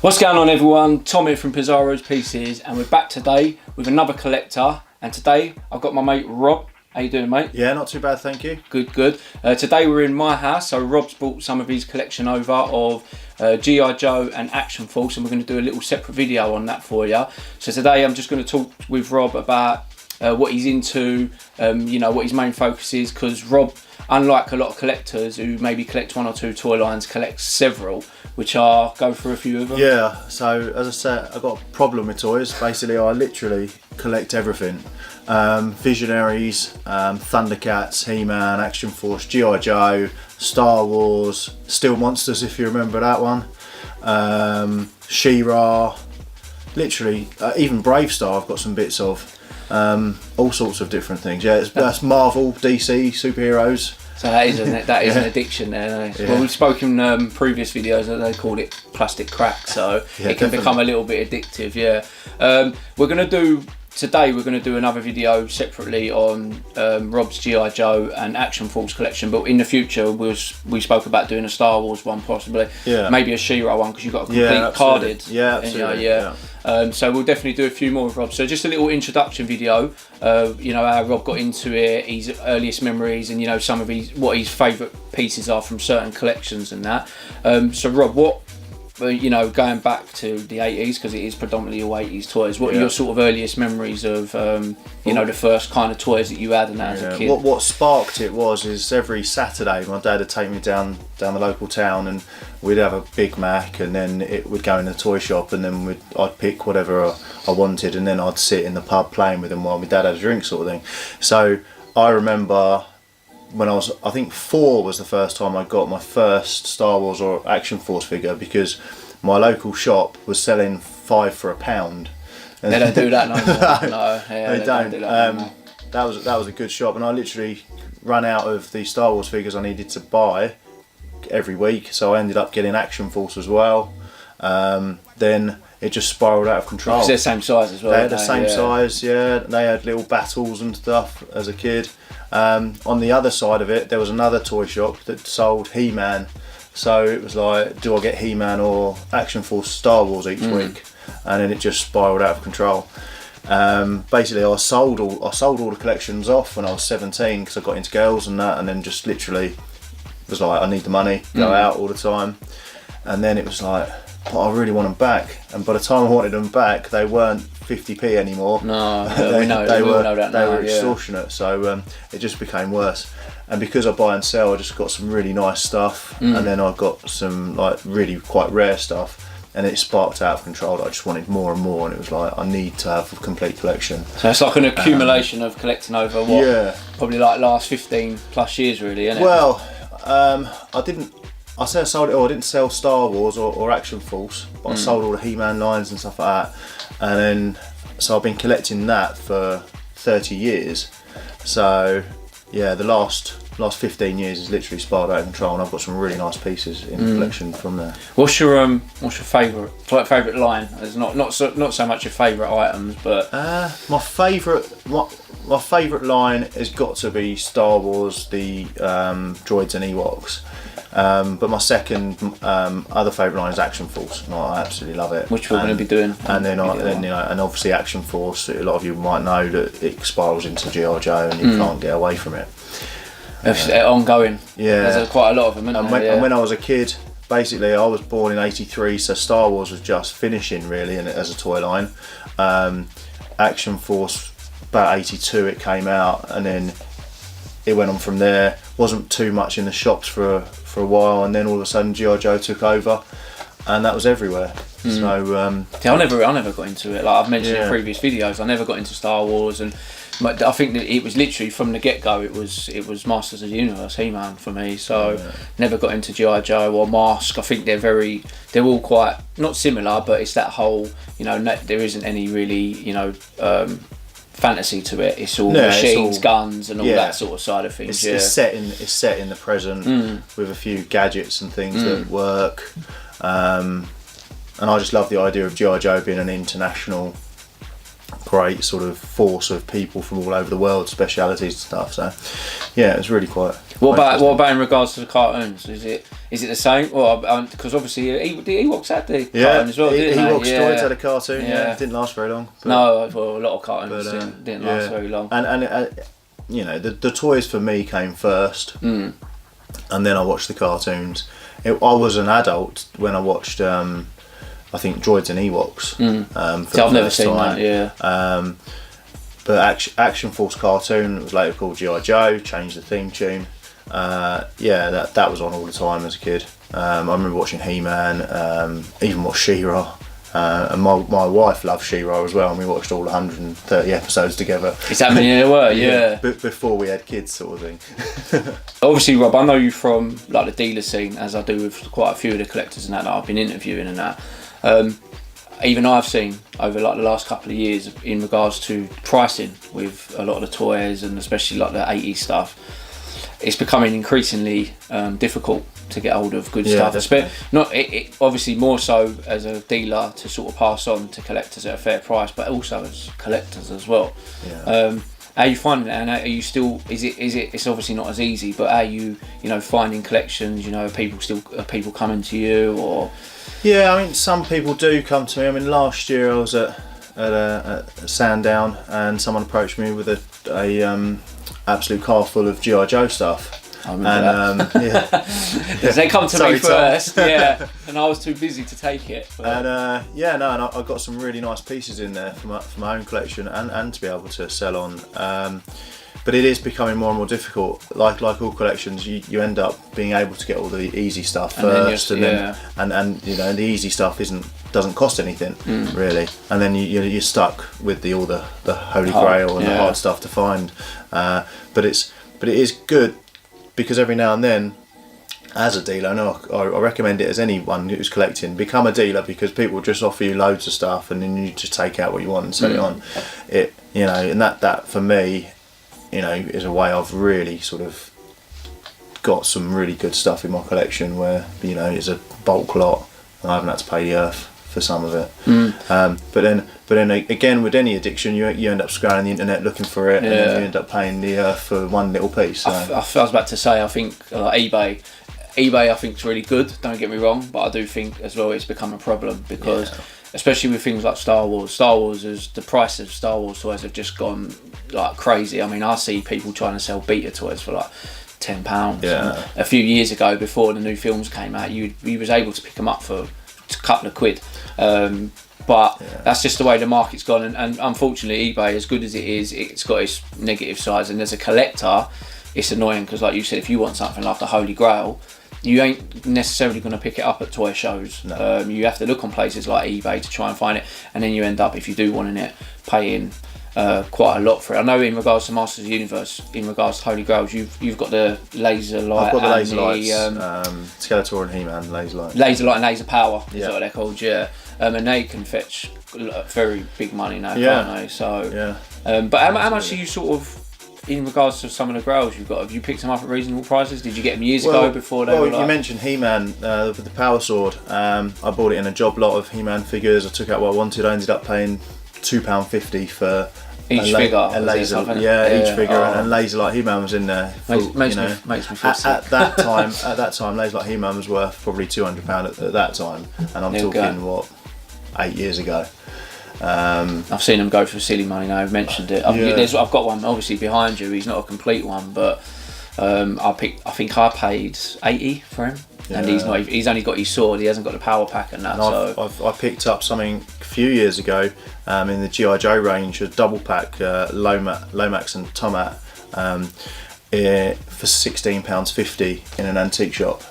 What's going on, everyone? Tom here from Pizarro's Pieces, and we're back today with another collector. And today I've got my mate Rob. How you doing, mate? Yeah, not too bad, thank you. Good, good. Today we're in my house, so Rob's brought some of his collection over of G.I. Joe and Action Force, and we're going to do a little separate video on that for you. So today I'm just going to talk with Rob about what he's into, you know, what his main focus is, because Rob, unlike a lot of collectors who maybe collect one or two toy lines, collects several, which are, go through a few of them. Yeah, so as I said, I've got a problem with toys. Basically, I literally collect everything. Visionaries, Thundercats, He-Man, Action Force, G.I. Joe, Star Wars, Steel Monsters, if you remember that one, She-Ra, literally, even Brave Star I've got some bits of. All sorts of different things. Yeah, that's Marvel, DC, superheroes. So that is an addiction there. Yeah. Well, we've spoken in previous videos that they called it plastic crack, so yeah, it can definitely become a little bit addictive. Yeah. Today we're going to do another video separately on Rob's G.I. Joe and Action Force collection, but in the future we spoke about doing a Star Wars one, possibly. Yeah. Maybe a She-Ra one, because you've got a complete carded. Yeah, absolutely. Yeah. So we'll definitely do a few more with Rob. So just a little introduction video, you know, how Rob got into it, his earliest memories, and you know, some of what his favourite pieces are from certain collections and that. So Rob, what, you know, going back to the 80s, because it is predominantly all 80s toys, what are your sort of earliest memories of, you know, the first kind of toys that you had and that as a kid? What sparked it is every Saturday my dad would take me down the local town, and we'd have a Big Mac, and then it would go in the toy shop, and then I'd pick whatever I wanted, and then I'd sit in the pub playing with him while my dad had a drink, sort of thing. So I remember when I think 4 was the first time I got my first Star Wars or Action Force figure, because my local shop was selling 5 for £1. They don't do that no more. No, yeah, they don't. That was a good shop, and I literally ran out of the Star Wars figures I needed to buy every week, so I ended up getting Action Force as well. Then it just spiraled out of control. Because they're the same size as well. They had the same size, yeah. They had little battles and stuff as a kid. On the other side of it, there was another toy shop that sold He-Man. So it was like, do I get He-Man or Action Force Star Wars each week? And then it just spiraled out of control. Basically, I sold all the collections off when I was 17, because I got into girls and that, and then just literally was like, I need the money, go out all the time. And then it was like, but I really want them back. And by the time I wanted them back, they weren't 50p anymore. No, they were extortionate. So it just became worse. And because I buy and sell, I just got some really nice stuff, and then I got some like really quite rare stuff, and it sparked out of control. I just wanted more and more, and it was like, I need to have a complete collection. So it's like an accumulation of collecting over what, probably like last 15 plus years, really, isn't it? Well, I didn't sell Star Wars or Action Force, but I sold all the He-Man lines and stuff like that, and then so I've been collecting that for 30 years. So yeah, the last 15 years has literally spiraled out of control, and I've got some really nice pieces in the collection from there. What's your favourite line? It's not so much your favourite items, but my favourite line has got to be Star Wars, the droids and Ewoks. But my second other favourite line is Action Force. I absolutely love it. Which we're going to be doing. And then and obviously Action Force. A lot of you might know that it spirals into G.I. Joe, and you can't get away from it. Ongoing. Yeah. There's quite a lot of them, isn't there? And when I was a kid, basically I was born in '83, so Star Wars was just finishing really, as a toy line. Action Force, about '82 it came out, and then it went on from there. Wasn't too much in the shops for a while, and then all of a sudden G.I. Joe took over, and that was everywhere. So I never got into it. Like I've mentioned in previous videos, I never got into Star Wars, and I think that it was literally from the get-go. It was Masters of the Universe, He-Man for me. So never got into G.I. Joe or Mask. I think they're all quite not similar, but it's that whole, you know, there isn't any really, you know, fantasy to it. It's all machines, guns, and all that sort of side of things. It's set in the present with a few gadgets and things that work. And I just love the idea of G.I. Joe being an international, great sort of force of people from all over the world, specialities and stuff. So yeah, it's really quite What about in regards to the cartoons? Is it the same? Well, because obviously the Ewoks had the cartoon as well, didn't they? Ewoks Droids had a cartoon. Yeah, it didn't last very long. No, well, a lot of cartoons didn't last very long. And you know, the toys for me came first, and then I watched the cartoons. I was an adult when I watched, I think, Droids and Ewoks. I've never seen that. Yeah. But Action Force cartoon, it was later called G.I. Joe, changed the theme tune. That was on all the time as a kid. I remember watching He-Man, even watched She-Ra. And my wife loved She-Ra as well, and we watched all 130 episodes together. Is that many there were? Yeah. Before we had kids, sort of thing. Obviously, Rob, I know you from like the dealer scene, as I do with quite a few of the collectors and that I've been interviewing and that. Even I've seen over like the last couple of years in regards to pricing with a lot of the toys and especially like the 80s stuff, it's becoming increasingly difficult to get hold of good stuff. Obviously more so as a dealer to sort of pass on to collectors at a fair price, but also as collectors as well. Yeah. How are you finding it? And are you still? It's obviously not as easy, but are you finding collections? Are people coming to you or? Yeah, I mean, some people do come to me. I mean, last year I was at a Sandown and someone approached me with a absolute car full of G.I. Joe stuff. I remember that. Because they come to me first, yeah, and I was too busy to take it. But. And I got some really nice pieces in there for my own collection and to be able to sell on. But it is becoming more and more difficult. Like all collections, you end up being able to get all the easy stuff first, and the easy stuff doesn't cost anything really, and then you're stuck with the Holy Grail and the hard stuff to find. But it is good. Because every now and then, as a dealer, I recommend it as anyone who's collecting, become a dealer, because people just offer you loads of stuff and then you just take out what you want and sell it on. And that for me, is a way I've really sort of got some really good stuff in my collection where, it's a bulk lot and I haven't had to pay the earth for some of it. But then again, with any addiction, you end up scouring the internet looking for it, and then you end up paying the earth for one little piece. So. I was about to say, I think eBay I think is really good. Don't get me wrong, but I do think as well it's become a problem because, especially with things like Star Wars, the price of Star Wars toys have just gone like crazy. I mean, I see people trying to sell beta toys for like £10. Yeah. A few years ago, before the new films came out, you was able to pick them up for a couple of quid. But that's just the way the market's gone, and unfortunately eBay, as good as it is, it's got its negative sides, and as a collector it's annoying because, like you said, if you want something like the Holy Grail, you ain't necessarily going to pick it up at toy shows. No. You have to look on places like eBay to try and find it, and then you end up, if you do want it, paying quite a lot for it. I know in regards to Masters of the Universe, in regards to Holy Grails, you've got the laser light. I've got the laser lights, Skeletor and He-Man laser light. Laser light and laser power is what they're called, and they can fetch very big money now, can't they? So, but how much are you sort of, in regards to some of the grails you've got, have you picked them up at reasonable prices? Did you get them years ago before they were like... you mentioned He-Man with the Power Sword. I bought it in a job lot of He-Man figures. I took out what I wanted. I ended up paying £2.50 for each figure. A laser, each figure, and laser light He-Man was in there. Makes me feel sick. At that time, laser light He-Man was worth probably £200 at that time, and I'm talking 8 years ago. I've seen them go for silly money now. I've mentioned it. I've got one obviously behind you. He's not a complete one, but I think I paid £80 for him, and he's only got his sword. He hasn't got the power pack and that. And I picked up something a few years ago in the G.I. Joe range, a double pack, Lomax and Tomat, for £16.50 in an antique shop,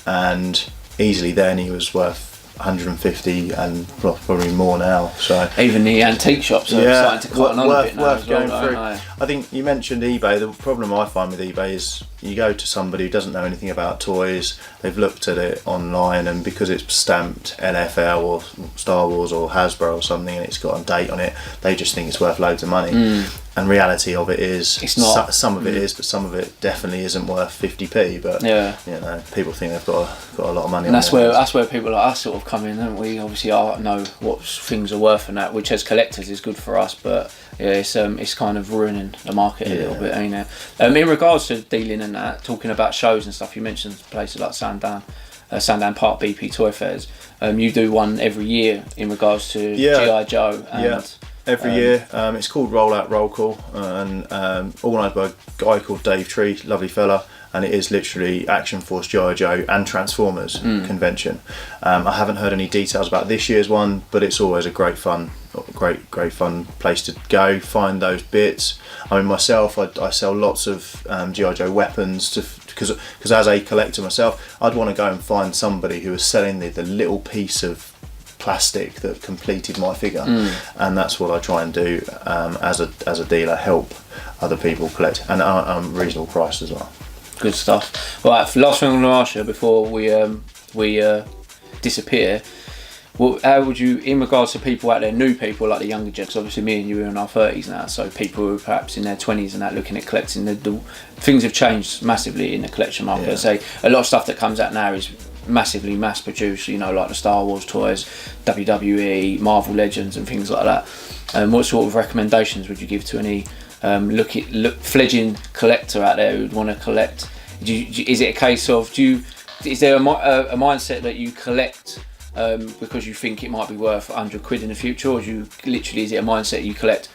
and easily then he was worth 150 and probably more now. So even the antique shops are starting to cotton on a bit now. Worth going through. I think you mentioned eBay. The problem I find with eBay is you go to somebody who doesn't know anything about toys. They've looked at it online, and because it's stamped NFL or Star Wars or Hasbro or something, and it's got a date on it, they just think it's worth loads of money. and reality of it is, it's not. Some of it is, but some of it definitely isn't worth 50p. But you know, people think they've got a lot of money. And that's where people like us sort of come in, don't we? Obviously, know what things are worth and that, which as collectors is good for us. But yeah, it's kind of ruining the market a little bit, ain't it? In regards to dealing and that, talking about shows and stuff, you mentioned places like Sandown Park BP Toy Fairs. You do one every year in regards to G.I. Joe. And, every year. It's called Roll Out Roll Call, and organised by a guy called Dave Tree, lovely fella, and it is literally Action Force, G.I. Joe and Transformers convention. I haven't heard any details about this year's one, but it's always a great fun place to go, find those bits. I mean, myself, I sell lots of G.I. Joe weapons because as a collector myself, I'd want to go and find somebody who was selling the little piece of plastic that completed my figure, and that's what I try and do as a dealer, help other people collect, and reasonable price as well. Good stuff. Right, last thing I'm going to ask you before we disappear. Well, how would you, in regards to people out there, new people like the younger gen, because obviously me and you are in our 30s now, so people who are perhaps in their 20s and that looking at collecting, the things have changed massively in the collection market. I say a lot of stuff that comes out now is massively mass produced, you know, like the Star Wars toys, WWE, Marvel Legends and things like that. What sort of recommendations would you give to any fledgling collector out there who'd want to collect? Is it a case of, is there a mindset that you collect because you think it might be worth 100 quid in the future, or is it a mindset you collect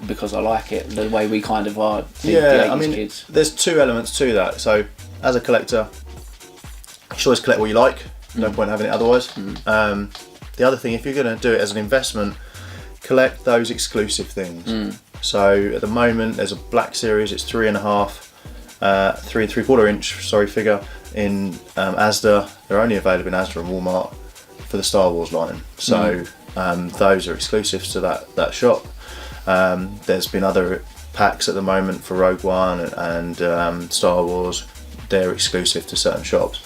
because I like it, the way we kind of are the 80s kids? There's two elements to that. So as a collector, you should always collect what you like, no point having it otherwise. The other thing, if you're going to do it as an investment, collect those exclusive things. So at the moment there's a black series, it's 3.5 inch figure in Asda. They're only available in Asda and Walmart for the Star Wars line, so those are exclusives to that shop. There's been other packs at the moment for Rogue One and Star Wars. They're exclusive to certain shops.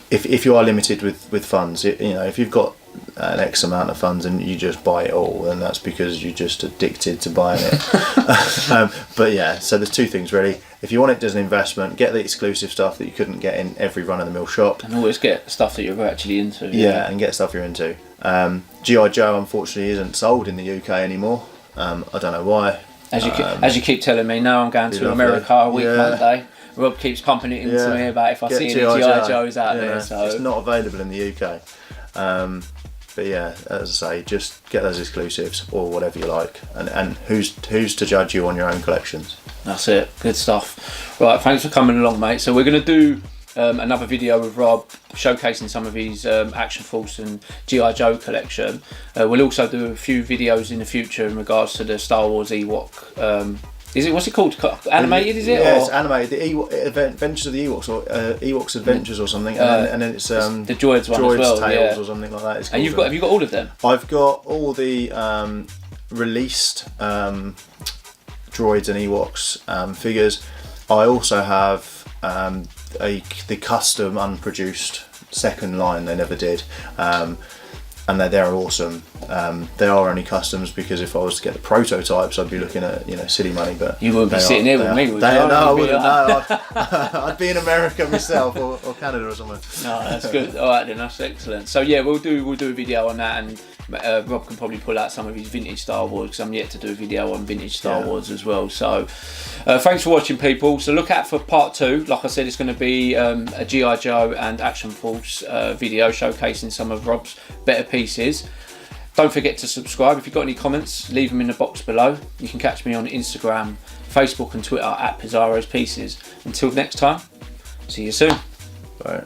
If you are limited with funds, if you've got an X amount of funds and you just buy it all, then that's because you're just addicted to buying it. But yeah, so there's two things really. If you want it as an investment, get the exclusive stuff that you couldn't get in every run-of-the-mill shop. And always get stuff that you're actually into. Yeah, and get stuff you're into. G.I. Joe unfortunately isn't sold in the UK anymore. I don't know why. As you keep telling me, now I'm going to America a week Monday. Rob keeps pumping it into me about if I see any G.I. Joes out there. So it's not available in the UK. But yeah, as I say, just get those exclusives or whatever you like, and who's to judge you on your own collections. That's it. Good stuff. Right, thanks for coming along, mate. So we're going to do another video with Rob showcasing some of his Action Force and G.I. Joe collection. We'll also do a few videos in the future in regards to the Star Wars Ewok. What's it called? Animated, is it? Yeah, it's animated. The Adventures of the Ewoks, or Ewoks Adventures, or something. And then it's the Droids one as well. Tales or something like that. It's and have you got all of them? I've got all the released Droids and Ewoks figures. I also have the custom unproduced second line they never did. And they're awesome. They are only customs because if I was to get the prototypes, I'd be looking at silly money. But you wouldn't be sitting here with me, would you? No, I wouldn't. No, I'd be in America myself or Canada or somewhere. No, that's good. All right then, that's excellent. So yeah, we'll do a video on that, and Rob can probably pull out some of his vintage Star Wars because I'm yet to do a video on vintage Star Wars as well. So thanks for watching, people. So look out for part 2. Like I said, it's going to be a G.I. Joe and Action Force video showcasing some of Rob's better pieces. Don't forget to subscribe. If you've got any comments, leave them in the box below. You can catch me on Instagram, Facebook and Twitter at Pizarro's Pieces. Until next time, see you soon. Bye.